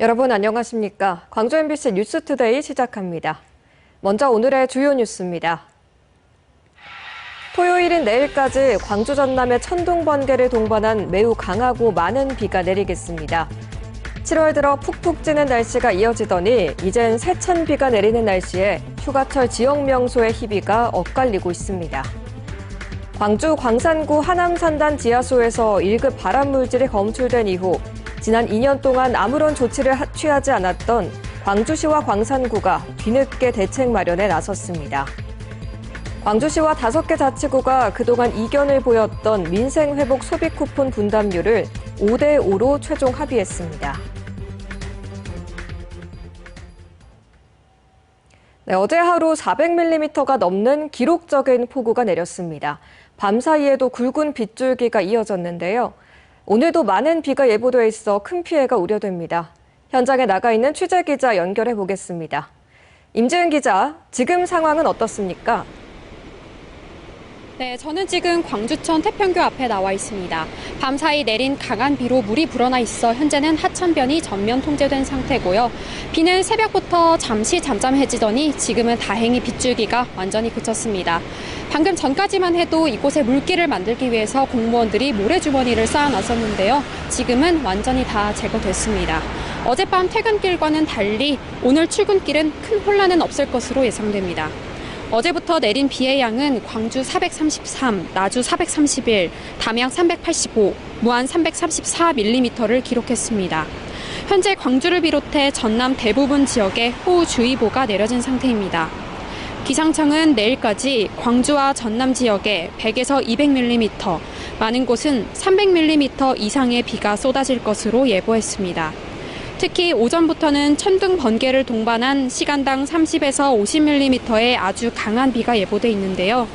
여러분 안녕하십니까? 광주 MBC 뉴스투데이 시작합니다. 먼저 오늘의 주요 뉴스입니다. 토요일인 내일까지 광주 전남의 천둥 번개를 동반한 매우 강하고 많은 비가 내리겠습니다. 7월 들어 푹푹 찌는 날씨가 이어지더니 이젠 세찬 비가 내리는 날씨에 휴가철 지역 명소의 희비가 엇갈리고 있습니다. 광주 광산구 하남산단 지하소에서 1급 발암물질이 검출된 이후 지난 2년 동안 아무런 조치를 취하지 않았던 광주시와 광산구가 뒤늦게 대책 마련에 나섰습니다. 광주시와 5개 자치구가 그동안 이견을 보였던 민생회복 소비 쿠폰 분담률을 5대5로 최종 합의했습니다. 네, 어제 하루 400mm가 넘는 기록적인 폭우가 내렸습니다. 밤사이에도 굵은 빗줄기가 이어졌는데요. 오늘도 많은 비가 예보돼 있어 큰 피해가 우려됩니다. 현장에 나가 있는 취재기자 연결해 보겠습니다. 임지은 기자, 지금 상황은 어떻습니까? 네, 저는 지금 광주천 태평교 앞에 나와 있습니다. 밤사이 내린 강한 비로 물이 불어나 있어 현재는 하천변이 전면 통제된 상태고요. 비는 새벽부터 잠시 잠잠해지더니 지금은 다행히 빗줄기가 완전히 그쳤습니다. 방금 전까지만 해도 이곳에 물길을 만들기 위해서 공무원들이 모래주머니를 쌓아 놨었는데요. 지금은 완전히 다 제거됐습니다. 어젯밤 퇴근길과는 달리 오늘 출근길은 큰 혼란은 없을 것으로 예상됩니다. 어제부터 내린 비의 양은 광주 433, 나주 431, 담양 385, 무안 334mm를 기록했습니다. 현재 광주를 비롯해 전남 대부분 지역에 호우주의보가 내려진 상태입니다. 기상청은 내일까지 광주와 전남 지역에 100에서 200mm, 많은 곳은 300mm 이상의 비가 쏟아질 것으로 예보했습니다. 특히 오전부터는 천둥 번개를 동반한 시간당 30에서 50mm의 아주 강한 비가 예보돼 있는데요.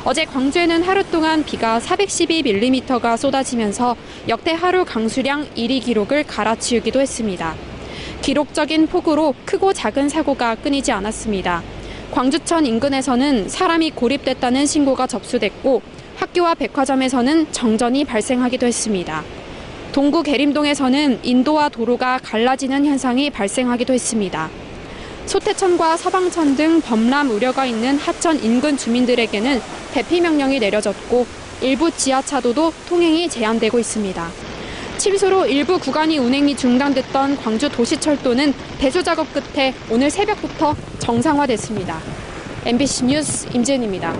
어제 광주에는 하루 동안 비가 412mm가 쏟아지면서 역대 하루 강수량 1위 기록을 갈아치우기도 했습니다. 기록적인 폭우로 크고 작은 사고가 끊이지 않았습니다. 광주천 인근에서는 사람이 고립됐다는 신고가 접수됐고 학교와 백화점에서는 정전이 발생하기도 했습니다. 동구 계림동에서는 인도와 도로가 갈라지는 현상이 발생하기도 했습니다. 소태천과 서방천 등 범람 우려가 있는 하천 인근 주민들에게는 대피 명령이 내려졌고 일부 지하차도도 통행이 제한되고 있습니다. 침수로 일부 구간이 운행이 중단됐던 광주 도시철도는 대수 작업 끝에 오늘 새벽부터 정상화됐습니다. MBC 뉴스 임지은입니다.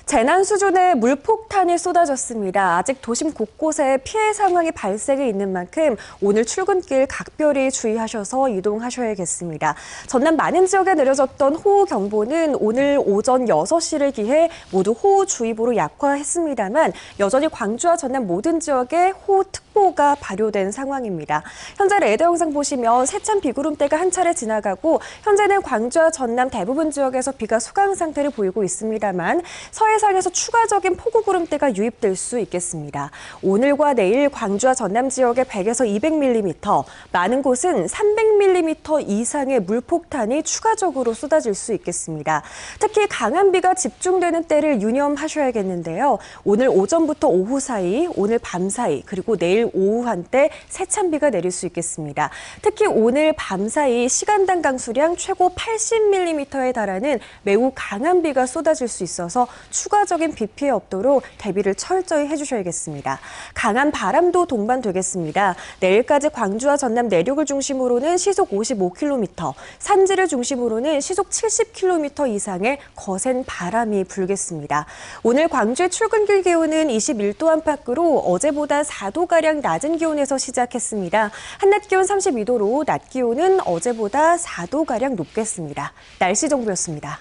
재난 수준의 물폭탄이 쏟아졌습니다. 아직 도심 곳곳에 피해 상황이 발생해 있는 만큼 오늘 출근길 각별히 주의하셔서 이동하셔야겠습니다. 전남 많은 지역에 내려졌던 호우경보는 오늘 오전 6시를 기해 모두 호우주의보로 약화했습니다만 여전히 광주와 전남 모든 지역에 호우특보가 발효된 상황입니다. 현재 레이더 영상 보시면 세찬 비구름대가 한 차례 지나가고 현재는 광주와 전남 대부분 지역에서 비가 소강 상태를 보이고 있습니다만 서해상에서 추가적인 폭우 구름대가 유입될 수 있겠습니다. 오늘과 내일 광주와 전남 지역에 100에서 200mm, 많은 곳은 300mm 이상의 물폭탄이 추가적으로 쏟아질 수 있겠습니다. 특히 강한 비가 집중되는 때를 유념하셔야겠는데요. 오늘 오전부터 오후 사이, 오늘 밤 사이, 그리고 내일 오후 한때 세찬 비가 내릴 수 있겠습니다. 특히 오늘 밤 사이 시간당 강수량 최고 80mm에 달하는 매우 강한 비가 쏟아질 수 있어서 추가적인 비 피해 없도록 대비를 철저히 해주셔야겠습니다. 강한 바람도 동반되겠습니다. 내일까지 광주와 전남 내륙을 중심으로는 시속 55km, 산지를 중심으로는 시속 70km 이상의 거센 바람이 불겠습니다. 오늘 광주의 출근길 기온은 21도 안팎으로 어제보다 4도가량 낮은 기온에서 시작했습니다. 한낮 기온 32도로 낮 기온은 어제보다 4도가량 높겠습니다. 날씨 정보였습니다.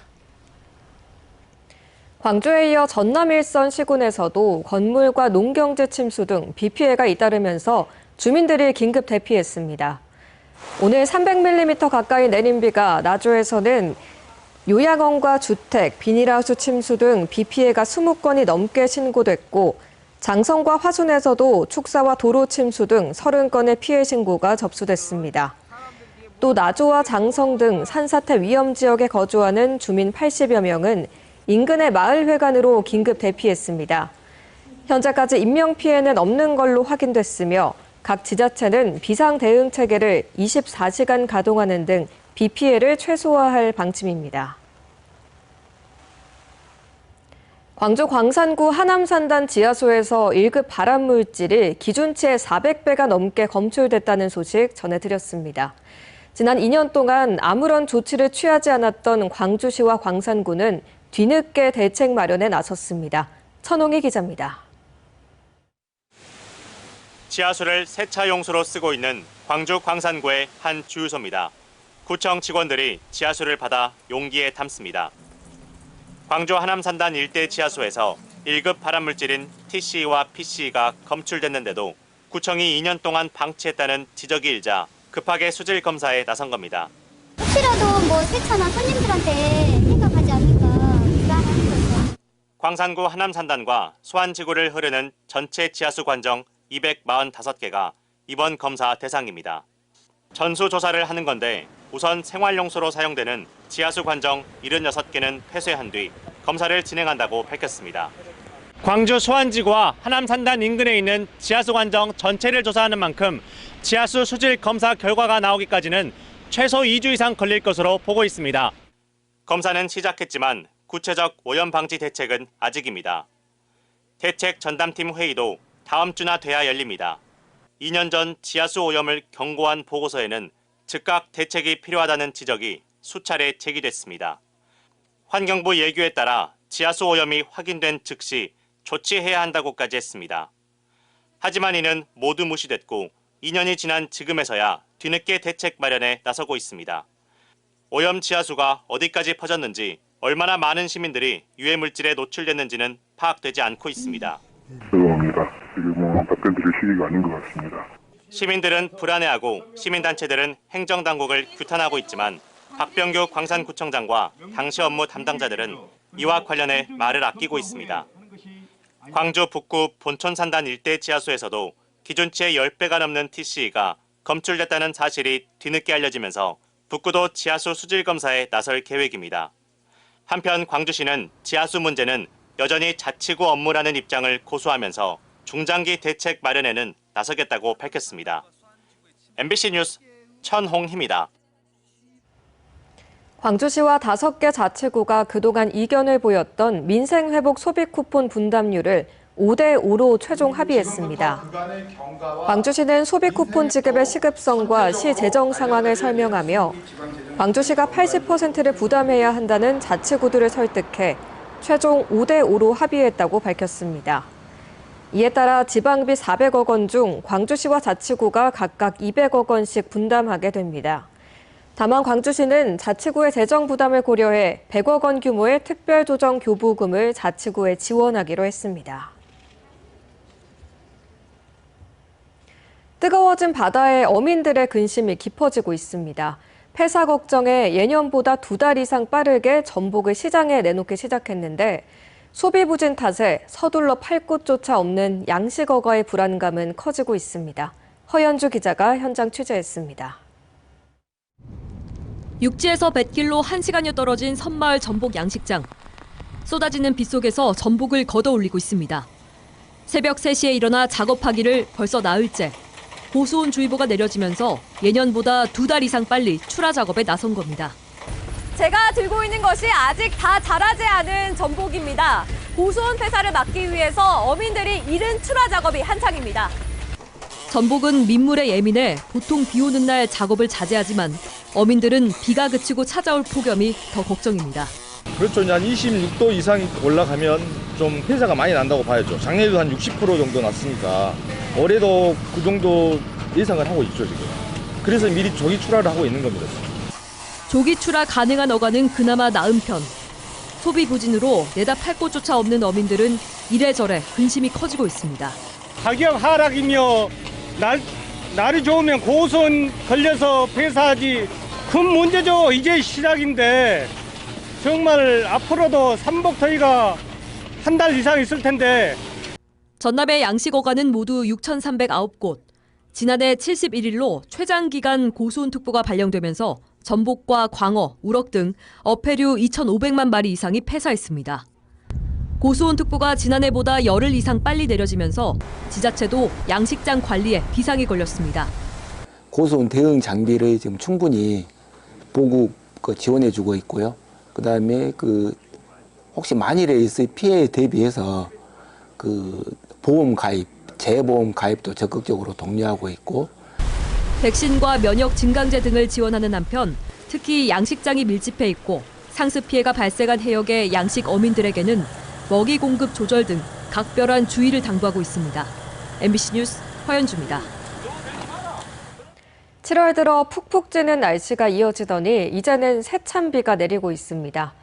광주에 이어 전남 일선 시군에서도 건물과 농경지 침수 등 비 피해가 잇따르면서 주민들이 긴급 대피했습니다. 오늘 300mm 가까이 내린 비가 나주에서는 요양원과 주택, 비닐하우스 침수 등 비 피해가 20건이 넘게 신고됐고 장성과 화순에서도 축사와 도로 침수 등 30건의 피해 신고가 접수됐습니다. 또 나주와 장성 등 산사태 위험 지역에 거주하는 주민 80여 명은 인근의 마을회관으로 긴급 대피했습니다. 현재까지 인명피해는 없는 걸로 확인됐으며 각 지자체는 비상 대응 체계를 24시간 가동하는 등 비 피해를 최소화할 방침입니다. 광주 광산구 하남산단 지하수에서 1급 발암물질이 기준치의 400배가 넘게 검출됐다는 소식 전해드렸습니다. 지난 2년 동안 아무런 조치를 취하지 않았던 광주시와 광산구는 뒤늦게 대책 마련에 나섰습니다. 천홍희 기자입니다. 지하수를 세차 용수로 쓰고 있는 광주 광산구의 한 주유소입니다. 구청 직원들이 지하수를 받아 용기에 담습니다. 광주 하남산단 일대 지하수에서 1급 발암물질인 TCE와 PCE가 검출됐는데도 구청이 2년 동안 방치했다는 지적이 일자 급하게 수질 검사에 나선 겁니다. 혹시라도 세차나 손님들한테 해가 가지 않을까 불안하는 거죠. 광산구 하남산단과 소환지구를 흐르는 전체 지하수 관정 245개가 이번 검사 대상입니다. 전수조사를 하는 건데 우선 생활용수로 사용되는 지하수 관정 76개는 폐쇄한 뒤 검사를 진행한다고 밝혔습니다. 광주 소환지구와 하남산단 인근에 있는 지하수 관정 전체를 조사하는 만큼 지하수 수질 검사 결과가 나오기까지는 최소 2주 이상 걸릴 것으로 보고 있습니다. 검사는 시작했지만 구체적 오염 방지 대책은 아직입니다. 대책 전담팀 회의도 다음 주나 돼야 열립니다. 2년 전 지하수 오염을 경고한 보고서에는 즉각 대책이 필요하다는 지적이 수차례 제기됐습니다. 환경부 예규에 따라 지하수 오염이 확인된 즉시 조치해야 한다고까지 했습니다. 하지만 이는 모두 무시됐고 2년이 지난 지금에서야 뒤늦게 대책 마련에 나서고 있습니다. 오염 지하수가 어디까지 퍼졌는지 얼마나 많은 시민들이 유해 물질에 노출됐는지는 파악되지 않고 있습니다. 죄송합니다. 지금 답변 드릴 시기가 아닌 것 같습니다. 시민들은 불안해하고 시민단체들은 행정당국을 규탄하고 있지만 박병규 광산구청장과 당시 업무 담당자들은 이와 관련해 말을 아끼고 있습니다. 광주 북구 본촌산단 일대 지하수에서도 기준치의 10배가 넘는 TCE가 검출됐다는 사실이 뒤늦게 알려지면서 북구도 지하수 수질 검사에 나설 계획입니다. 한편 광주시는 지하수 문제는 여전히 자치구 업무라는 입장을 고수하면서 중장기 대책 마련에는 나서겠다고 밝혔습니다. MBC 뉴스 천홍희입니다. 광주시와 5개 자치구가 그동안 이견을 보였던 민생회복 소비 쿠폰 분담률을 5대5로 최종 합의했습니다. 광주시는 소비 쿠폰 지급의 시급성과 시 재정 상황을 설명하며 광주시가 80%를 부담해야 한다는 자치구들을 설득해 최종 5대5로 합의했다고 밝혔습니다. 이에 따라 지방비 400억 원 중 광주시와 자치구가 각각 200억 원씩 분담하게 됩니다. 다만 광주시는 자치구의 재정 부담을 고려해 100억 원 규모의 특별조정 교부금을 자치구에 지원하기로 했습니다. 뜨거워진 바다에 어민들의 근심이 깊어지고 있습니다. 폐사 걱정에 예년보다 2달 이상 빠르게 전복을 시장에 내놓기 시작했는데 소비 부진 탓에 서둘러 팔 곳조차 없는 양식어가의 불안감은 커지고 있습니다. 허연주 기자가 현장 취재했습니다. 육지에서 뱃길로 1시간여 떨어진 섬마을 전복 양식장. 쏟아지는 빗 속에서 전복을 걷어 올리고 있습니다. 새벽 3시에 일어나 작업하기를 벌써 나흘째. 고수온주의보가 내려지면서 예년보다 2달 이상 빨리 출하 작업에 나선 겁니다. 제가 들고 있는 것이 아직 다 자라지 않은 전복입니다. 고수온 폐사를 막기 위해서 어민들이 이른 출하 작업이 한창입니다. 전복은 민물에 예민해 보통 비 오는 날 작업을 자제하지만 어민들은 비가 그치고 찾아올 폭염이 더 걱정입니다. 그렇죠. 한 26도 이상 올라가면 좀 폐사가 많이 난다고 봐야죠. 작년에도 한 60% 정도 났으니까 올해도 그 정도 예상을 하고 있죠, 지금. 그래서 미리 조기 출하를 하고 있는 겁니다. 조기 출하 가능한 어가는 그나마 나은 편. 소비 부진으로 내다 팔 곳조차 없는 어민들은 이래저래 근심이 커지고 있습니다. 가격 하락이며 날이 좋으면 고선 걸려서 폐사하지 큰 문제죠. 이제 시작인데 정말 앞으로도 삼복터위가 한 달 이상 있을 텐데. 전남의 양식어가는 모두 6,309곳. 지난해 71일로 최장기간 고수온특보가 발령되면서 전복과 광어, 우럭 등 어패류 2,500만 마리 이상이 폐사했습니다. 고수온특보가 지난해보다 열흘 이상 빨리 내려지면서 지자체도 양식장 관리에 비상이 걸렸습니다. 고수온 대응 장비를 지금 충분히 보급 지원해주고 있고요. 그다음에 혹시 만일에 있을 피해에 대비해서 보험 가입, 재보험 가입도 적극적으로 독려하고 있고. 백신과 면역 증강제 등을 지원하는 한편 특히 양식장이 밀집해 있고 상습 피해가 발생한 해역의 양식 어민들에게는 먹이 공급 조절 등 각별한 주의를 당부하고 있습니다. MBC 뉴스 허연주입니다. 7월 들어 푹푹 찌는 날씨가 이어지더니 이제는 세찬 비가 내리고 있습니다.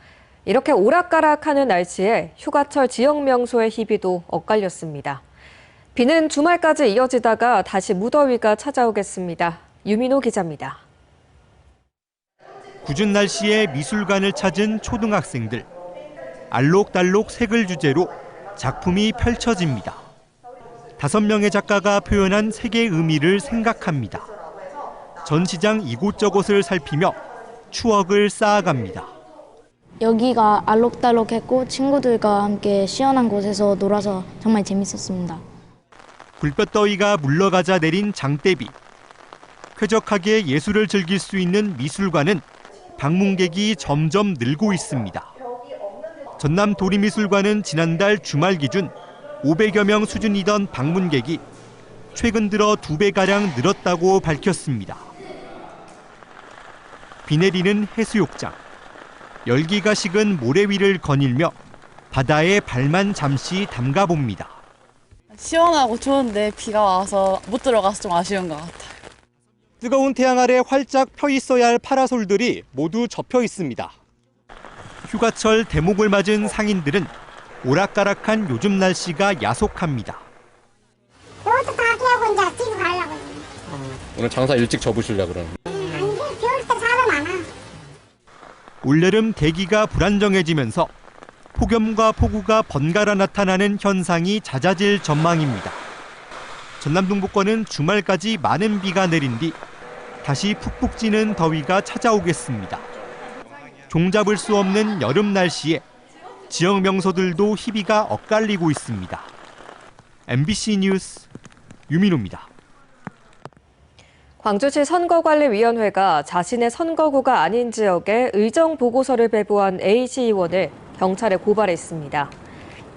이렇게 오락가락하는 날씨에 휴가철 지역 명소의 희비도 엇갈렸습니다. 비는 주말까지 이어지다가 다시 무더위가 찾아오겠습니다. 유민호 기자입니다. 궂은 날씨에 미술관을 찾은 초등학생들. 알록달록 색을 주제로 작품이 펼쳐집니다. 5명의 작가가 표현한 색의 의미를 생각합니다. 전시장 이곳저곳을 살피며 추억을 쌓아갑니다. 여기가 알록달록했고 친구들과 함께 시원한 곳에서 놀아서 정말 재밌었습니다. 불볕더위가 물러가자 내린 장대비. 쾌적하게 예술을 즐길 수 있는 미술관은 방문객이 점점 늘고 있습니다. 전남 도리미술관은 지난달 주말 기준 500여 명 수준이던 방문객이 최근 들어 2배가량 늘었다고 밝혔습니다. 비 내리는 해수욕장. 열기가 식은 모래 위를 거닐며 바다에 발만 잠시 담가봅니다. 시원하고 좋은데 비가 와서 못 들어가서 좀 아쉬운 것 같아요. 뜨거운 태양 아래 활짝 펴 있어야 할 파라솔들이 모두 접혀 있습니다. 휴가철 대목을 맞은 상인들은 오락가락한 요즘 날씨가 야속합니다. 이것도 다 깨고 이제 집에 가려고. 오늘 장사 일찍 접으시려고 그러는. 아니, 비 올 때 사람 많아. 올여름 대기가 불안정해지면서 폭염과 폭우가 번갈아 나타나는 현상이 잦아질 전망입니다. 전남 동부권은 주말까지 많은 비가 내린 뒤 다시 푹푹 찌는 더위가 찾아오겠습니다. 종잡을 수 없는 여름 날씨에 지역 명소들도 희비가 엇갈리고 있습니다. MBC 뉴스 유민호입니다. 광주시 선거관리위원회가 자신의 선거구가 아닌 지역에 의정 보고서를 배부한 A씨 의원을 경찰에 고발했습니다.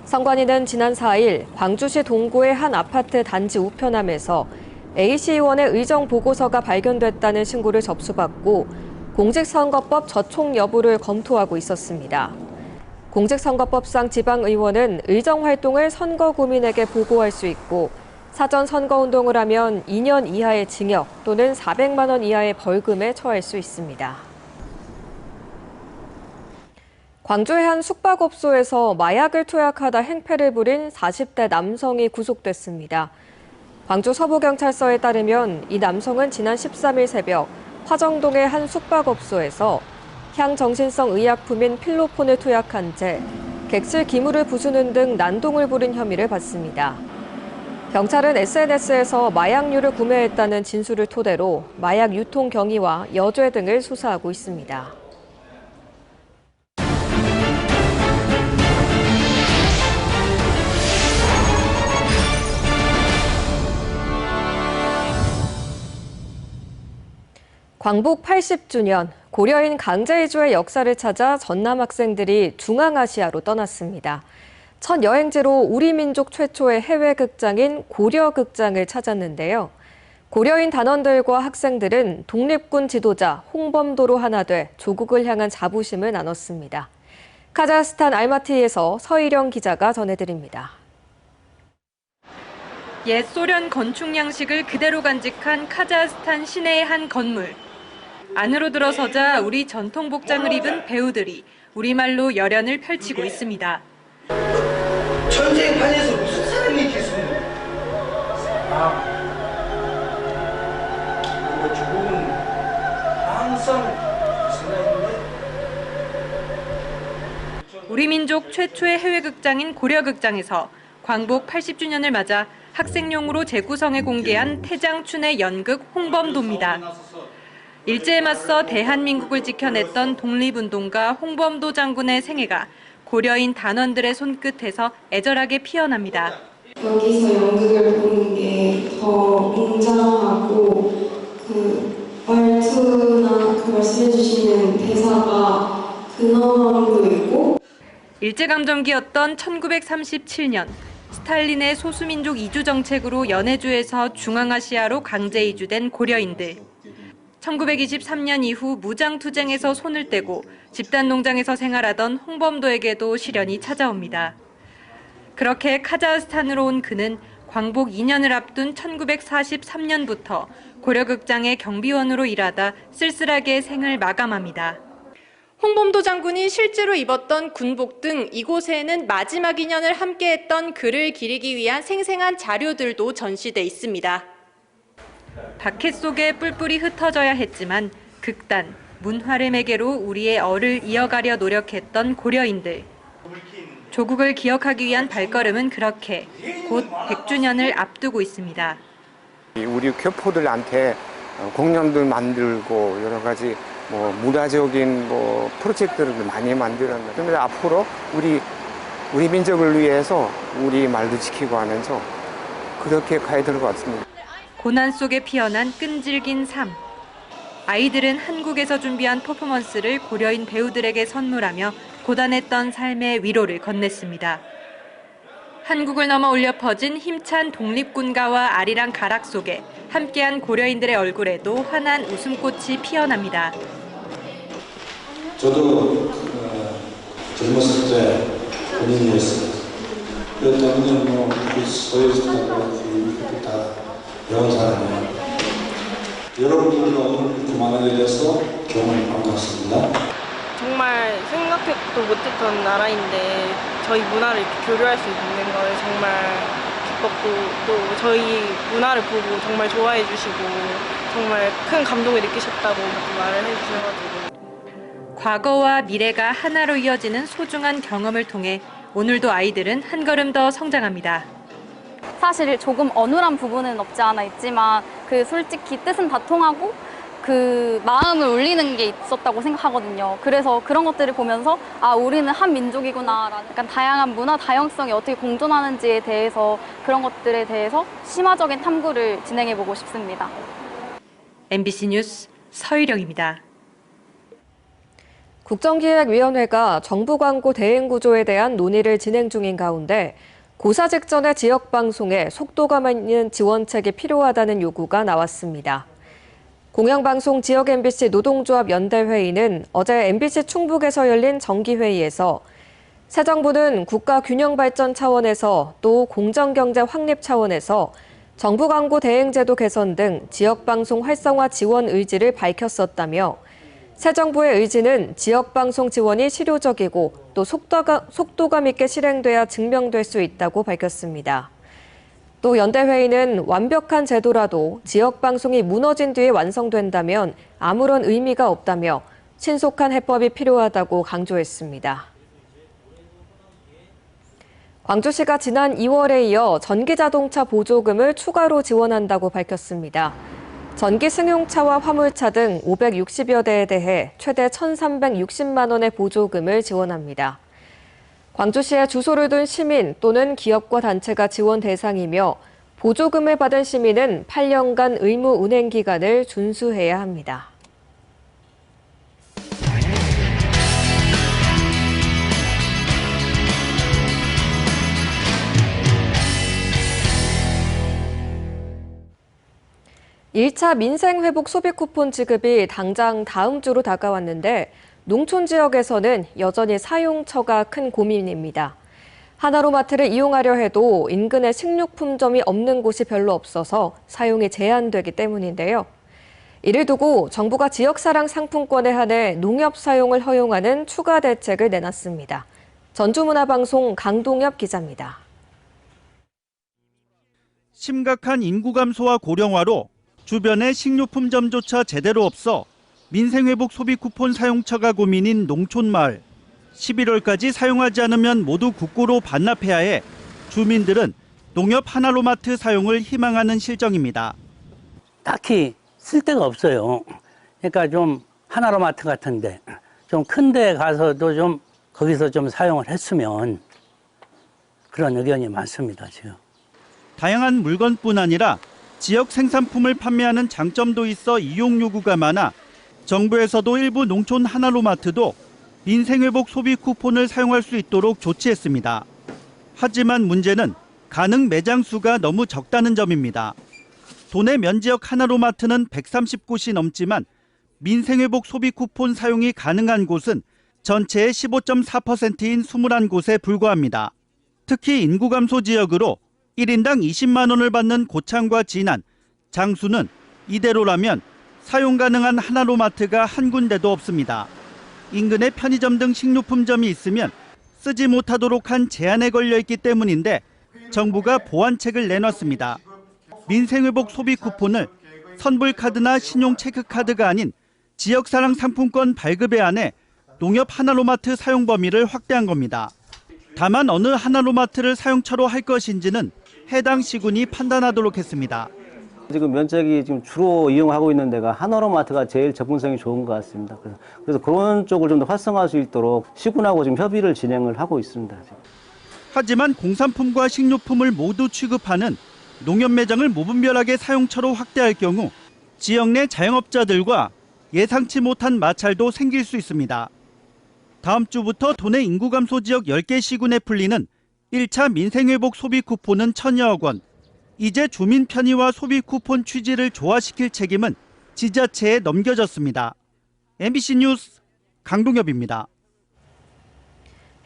선관위는 지난 4일 광주시 동구의 한 아파트 단지 우편함에서 A씨 의원의 의정 보고서가 발견됐다는 신고를 접수받고 공직선거법 저촉 여부를 검토하고 있었습니다. 공직선거법상 지방의원은 의정활동을 선거구민에게 보고할 수 있고 사전 선거운동을 하면 2년 이하의 징역 또는 400만 원 이하의 벌금에 처할 수 있습니다. 광주의 한 숙박업소에서 마약을 투약하다 행패를 부린 40대 남성이 구속됐습니다. 광주 서부경찰서에 따르면 이 남성은 지난 13일 새벽 화정동의 한 숙박업소에서 향정신성 의약품인 필로폰을 투약한 채 객실 기물을 부수는 등 난동을 부린 혐의를 받습니다. 경찰은 SNS에서 마약류를 구매했다는 진술을 토대로 마약 유통 경위와 여죄 등을 수사하고 있습니다. 광복 80주년, 고려인 강제이주의 역사를 찾아 전남 학생들이 중앙아시아로 떠났습니다. 첫 여행지로 우리 민족 최초의 해외 극장인 고려극장을 찾았는데요. 고려인 단원들과 학생들은 독립군 지도자 홍범도로 하나 돼 조국을 향한 자부심을 나눴습니다. 카자흐스탄 알마티에서 서희령 기자가 전해드립니다. 옛 소련 건축 양식을 그대로 간직한 카자흐스탄 시내의 한 건물. 안으로 들어서자 우리 전통 복장을 입은 배우들이 우리말로 열연을 펼치고 있습니다. 전쟁판에서 무슨 사람이 있겠습니까? 조국은 항상 생각인데. 우리 민족 최초의 해외 극장인 고려극장에서 광복 80주년을 맞아 학생용으로 재구성해 공개한 태장춘의 연극 홍범도입니다. 일제에 맞서 대한민국을 지켜냈던 독립운동가 홍범도 장군의 생애가 고려인 단원들의 손끝에서 애절하게 피어납니다. 여기서 연극을 보는 게 더 웅장하고 그 말투나 그 말씀해 주시는 대사가 근엄함도 있고 일제강점기였던 1937년 스탈린의 소수민족 이주 정책으로 연해주에서 중앙아시아로 강제 이주된 고려인들. 1923년 이후 무장투쟁에서 손을 떼고 집단농장에서 생활하던 홍범도에게도 시련이 찾아옵니다. 그렇게 카자흐스탄으로 온 그는 광복 2년을 앞둔 1943년부터 고려극장의 경비원으로 일하다 쓸쓸하게 생을 마감합니다. 홍범도 장군이 실제로 입었던 군복 등 이곳에는 마지막 2년을 함께했던 그를 기리기 위한 생생한 자료들도 전시돼 있습니다. 박해 속에 뿔뿔이 흩어져야 했지만 극단, 문화를 매개로 우리의 얼을 이어가려 노력했던 고려인들. 조국을 기억하기 위한 발걸음은 그렇게 곧 100주년을 앞두고 있습니다. 우리 교포들한테 공연들 만들고 여러 가지 문화적인 프로젝트를 많이 만들었는데 그런데 앞으로 우리 민족을 위해서 우리 말도 지키고 하면서 그렇게 가야 될 것 같습니다. 고난 속에 피어난 끈질긴 삶. 아이들은 한국에서 준비한 퍼포먼스를 고려인 배우들에게 선물하며 고단했던 삶의 위로를 건넸습니다. 한국을 넘어 울려 퍼진 힘찬 독립군가와 아리랑 가락 속에 함께한 고려인들의 얼굴에도 환한 웃음꽃이 피어납니다. 저도 젊었을 때 군인이었어요. 그것 때문에 소유주택을 다 배운 사람이에요. 여러분들과 오늘 이렇게 만나게 돼서 정말 반갑습니다. 정말 생각도 못했던 나라인데 저희 문화를 이렇게 교류할 수 있는 걸 정말 기뻤고 또 저희 문화를 보고 정말 좋아해 주시고 정말 큰 감동을 느끼셨다고 말을 해주셔가지고 과거와 미래가 하나로 이어지는 소중한 경험을 통해 오늘도 아이들은 한 걸음 더 성장합니다. 사실 조금 어눌한 부분은 없지 않아 있지만 그 솔직히 뜻은 다 통하고 그 마음을 울리는 게 있었다고 생각하거든요. 그래서 그런 것들을 보면서 아 우리는 한 민족이구나라는 약간 다양한 문화 다양성이 어떻게 공존하는지에 대해서 그런 것들에 대해서 심화적인 탐구를 진행해보고 싶습니다. MBC 뉴스 서희령입니다. 국정기획위원회가 정부 광고 대행 구조에 대한 논의를 진행 중인 가운데 고사 직전의 지역방송에 속도감 있는 지원책이 필요하다는 요구가 나왔습니다. 공영방송 지역 MBC 노동조합 연대회의는 어제 MBC 충북에서 열린 정기회의에서 새 정부는 국가 균형 발전 차원에서 또 공정경제 확립 차원에서 정부 광고 대행제도 개선 등 지역방송 활성화 지원 의지를 밝혔었다며 새 정부의 의지는 지역방송 지원이 실효적이고 또 속도감 있게 실행돼야 증명될 수 있다고 밝혔습니다. 또 연대회의는 완벽한 제도라도 지역방송이 무너진 뒤에 완성된다면 아무런 의미가 없다며 신속한 해법이 필요하다고 강조했습니다. 광주시가 지난 2월에 이어 전기자동차 보조금을 추가로 지원한다고 밝혔습니다. 전기 승용차와 화물차 등 560여 대에 대해 최대 1,360만 원의 보조금을 지원합니다. 광주시에 주소를 둔 시민 또는 기업과 단체가 지원 대상이며 보조금을 받은 시민은 8년간 의무 운행 기간을 준수해야 합니다. (1차) 민생회복 소비 쿠폰 지급이 당장 다음 주로 다가왔는데 농촌 지역에서는 여전히 사용처가 큰 고민입니다. 하나로마트를 이용하려 해도 인근에 식료품점이 없는 곳이 별로 없어서 사용이 제한되기 때문인데요. 이를 두고 정부가 지역사랑 상품권에 한해 농협 사용을 허용하는 추가 대책을 내놨습니다. 전주문화방송 강동엽 기자입니다. 심각한 인구 감소와 고령화로 주변에 식료품점조차 제대로 없어 민생회복 소비 쿠폰 사용처가 고민인 농촌마을. 11월까지 사용하지 않으면 모두 국고로 반납해야 해 주민들은 농협 하나로마트 사용을 희망하는 실정입니다. 딱히 쓸 데가 없어요. 그러니까 좀 하나로마트 같은데 좀 큰 데 가서도 좀 거기서 좀 사용을 했으면 그런 의견이 많습니다, 지금. 다양한 물건뿐 아니라 지역 생산품을 판매하는 장점도 있어 이용 요구가 많아 정부에서도 일부 농촌 하나로마트도 민생회복 소비 쿠폰을 사용할 수 있도록 조치했습니다. 하지만 문제는 가능 매장 수가 너무 적다는 점입니다. 도내 면지역 하나로마트는 130곳이 넘지만 민생회복 소비 쿠폰 사용이 가능한 곳은 전체의 15.4%인 21곳에 불과합니다. 특히 인구 감소 지역으로 1인당 20만 원을 받는 고창과 진안, 장수는 이대로라면 사용 가능한 하나로마트가 한 군데도 없습니다. 인근에 편의점 등 식료품점이 있으면 쓰지 못하도록 한 제한에 걸려 있기 때문인데 정부가 보완책을 내놨습니다. 민생회복 소비 쿠폰을 선불카드나 신용체크카드가 아닌 지역사랑 상품권 발급에 한해 농협 하나로마트 사용 범위를 확대한 겁니다. 다만 어느 하나로마트를 사용처로 할 것인지는 해당 시군이 판단하도록 했습니다. 지금 면적이 지금 주로 이용하고 있는 데가 하나로마트가 제일 접근성이 좋은 것 같습니다. 그래서 그런 쪽을 좀 더 활성화할 수 있도록 시군하고 지금 협의를 진행을 하고 있습니다. 하지만 공산품과 식료품을 모두 취급하는 농협 매장을 무분별하게 사용처로 확대할 경우 지역 내 자영업자들과 예상치 못한 마찰도 생길 수 있습니다. 다음 주부터 도내 인구 감소 지역 10개 시군에 풀리는 1차 민생회복 소비 쿠폰은 1,000여억 원. 이제 주민 편의와 소비 쿠폰 취지를 조화시킬 책임은 지자체에 넘겨졌습니다. MBC 뉴스 강동엽입니다.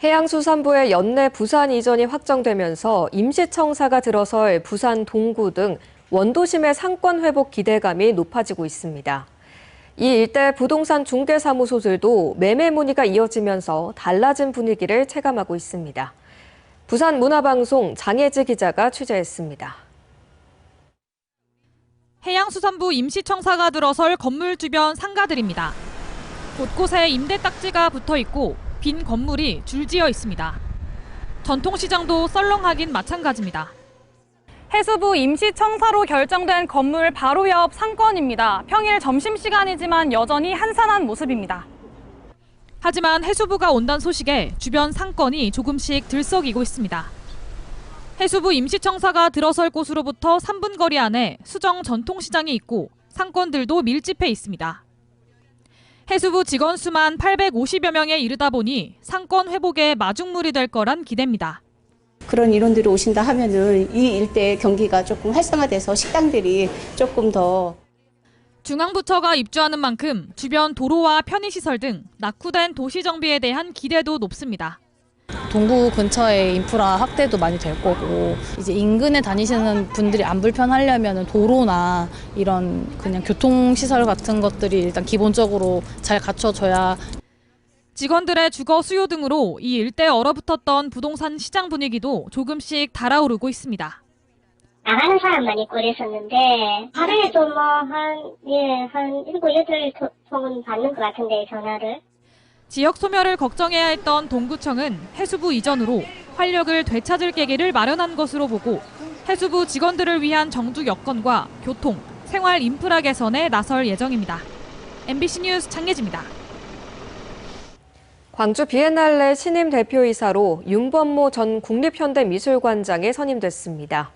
해양수산부의 연내 부산 이전이 확정되면서 임시청사가 들어설 부산 동구 등 원도심의 상권 회복 기대감이 높아지고 있습니다. 이 일대 부동산 중개사무소들도 매매 문의가 이어지면서 달라진 분위기를 체감하고 있습니다. 부산문화방송 장혜지 기자가 취재했습니다. 해양수산부 임시청사가 들어설 건물 주변 상가들입니다. 곳곳에 임대 딱지가 붙어 있고 빈 건물이 줄지어 있습니다. 전통시장도 썰렁하긴 마찬가지입니다. 해수부 임시청사로 결정된 건물 바로 옆 상권입니다. 평일 점심시간이지만 여전히 한산한 모습입니다. 하지만 해수부가 온다는 소식에 주변 상권이 조금씩 들썩이고 있습니다. 해수부 임시청사가 들어설 곳으로부터 3분 거리 안에 수정 전통시장이 있고 상권들도 밀집해 있습니다. 해수부 직원 수만 850여 명에 이르다 보니 상권 회복에 마중물이 될 거란 기대입니다. 그런 인원들이 오신다 하면은 이 일대 경기가 조금 활성화돼서 식당들이 조금 더. 중앙부처가 입주하는 만큼 주변 도로와 편의시설 등 낙후된 도시 정비에 대한 기대도 높습니다. 동구 근처에 인프라 확대도 많이 될 거고 이제 인근에 다니시는 분들이 안 불편하려면 도로나 이런 그냥 교통시설 같은 것들이 일단 기본적으로 잘 갖춰져야. 직원들의 주거 수요 등으로 이 일대에 얼어붙었던 부동산 시장 분위기도 조금씩 달아오르고 있습니다. 나가는 사람만 있고 이랬었는데 하루에도 한 7, 8통은 받는 것 같은데 전화를. 지역 소멸을 걱정해야 했던 동구청은 해수부 이전으로 활력을 되찾을 계기를 마련한 것으로 보고 해수부 직원들을 위한 정주 여건과 교통, 생활 인프라 개선에 나설 예정입니다. MBC 뉴스 장예지입니다. 광주 비엔날레 신임 대표이사로 윤범모 전 국립현대미술관장이 선임됐습니다.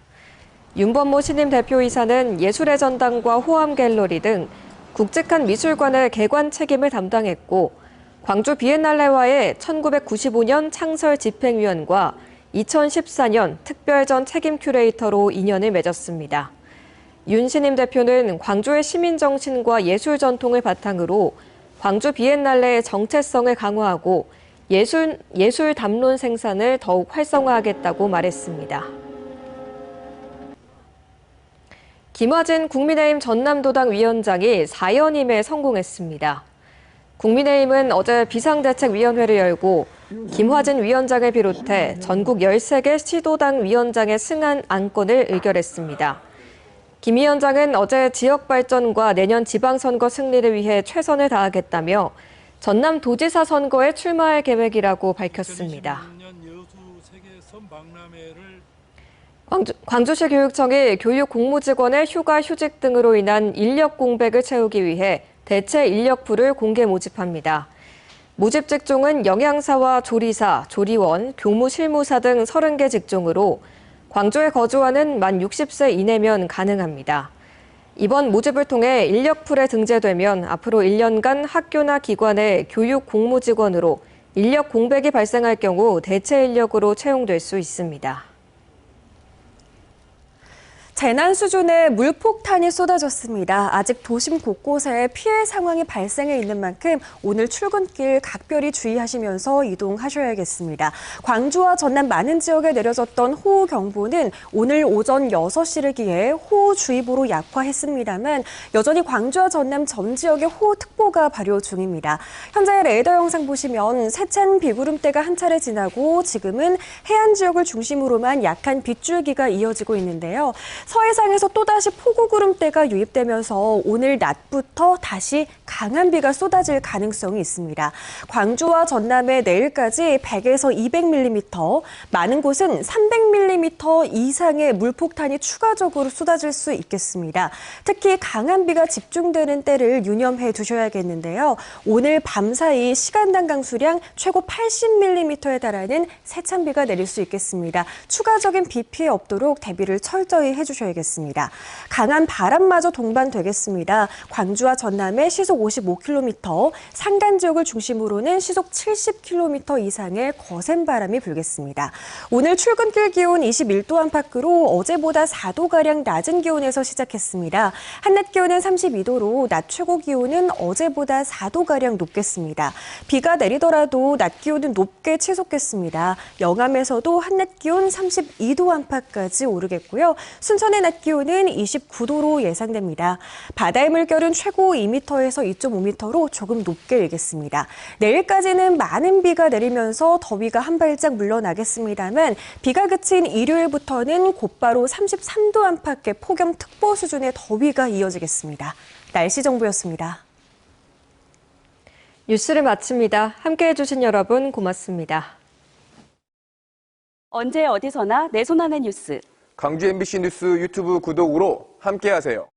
윤범모 신임 대표이사는 예술의 전당과 호암 갤러리 등 굵직한 미술관의 개관 책임을 담당했고 광주 비엔날레와의 1995년 창설 집행위원과 2014년 특별전 책임 큐레이터로 인연을 맺었습니다. 윤 신임 대표는 광주의 시민정신과 예술 전통을 바탕으로 광주 비엔날레의 정체성을 강화하고 예술 담론 생산을 더욱 활성화하겠다고 말했습니다. 김화진 국민의힘 전남도당 위원장이 4연임에 성공했습니다. 국민의힘은 어제 비상대책위원회를 열고 김화진 위원장을 비롯해 전국 13개 시도당 위원장의 승한 안건을 의결했습니다. 김 위원장은 어제 지역 발전과 내년 지방선거 승리를 위해 최선을 다하겠다며 전남도지사 선거에 출마할 계획이라고 밝혔습니다. 광주시 교육청이 교육 공무직원의 휴가 휴직 등으로 인한 인력 공백을 채우기 위해 대체 인력풀을 공개 모집합니다. 모집 직종은 영양사와 조리사, 조리원, 교무실무사 등 30개 직종으로 광주에 거주하는 만 60세 이내면 가능합니다. 이번 모집을 통해 인력풀에 등재되면 앞으로 1년간 학교나 기관의 교육 공무직원으로 인력 공백이 발생할 경우 대체 인력으로 채용될 수 있습니다. 재난 수준의 물폭탄이 쏟아졌습니다. 아직 도심 곳곳에 피해 상황이 발생해 있는 만큼 오늘 출근길 각별히 주의하시면서 이동하셔야겠습니다. 광주와 전남 많은 지역에 내려졌던 호우경보는 오늘 오전 6시를 기해 호우주의보로 약화했습니다만 여전히 광주와 전남 전 지역에 호우특보가 발효 중입니다. 현재 레이더 영상 보시면 세찬 비구름대가 한 차례 지나고 지금은 해안 지역을 중심으로만 약한 빗줄기가 이어지고 있는데요. 서해상에서 또다시 폭우구름대가 유입되면서 오늘 낮부터 다시 강한 비가 쏟아질 가능성이 있습니다. 광주와 전남에 내일까지 100에서 200mm, 많은 곳은 300mm 이상의 물폭탄이 추가적으로 쏟아질 수 있겠습니다. 특히 강한 비가 집중되는 때를 유념해 두셔야겠는데요. 오늘 밤사이 시간당 강수량 최고 80mm에 달하는 세찬비가 내릴 수 있겠습니다. 추가적인 비 피해 없도록 대비를 철저히 해주셔야겠습니다. 강한 바람마저 동반되겠습니다. 광주와 전남에 시속 55km, 산간 지역을 중심으로는 시속 70km 이상의 거센 바람이 불겠습니다. 오늘 출근길 기온 21도 안팎으로 어제보다 4도가량 낮은 기온에서 시작했습니다. 한낮 기온은 32도로 낮 최고 기온은 어제보다 4도가량 높겠습니다. 비가 내리더라도 낮 기온은 높게 치솟겠습니다. 영암에서도 한낮 기온 32도 안팎까지 오르겠고요. 순천의 낮 기온은 29도로 예상됩니다. 바다의 물결은 최고 2m에서 2.5m로 조금 높게 일겠습니다. 내일까지는 많은 비가 내리면서 더위가 한 발짝 물러나겠습니다만 비가 그친 일요일부터는 곧바로 33도 안팎의 폭염특보 수준의 더위가 이어지겠습니다. 날씨 정보였습니다. 뉴스를 마칩니다. 함께해 주신 여러분 고맙습니다. 언제 어디서나 내 손 안의 뉴스. 광주 MBC 뉴스 유튜브 구독으로 함께하세요.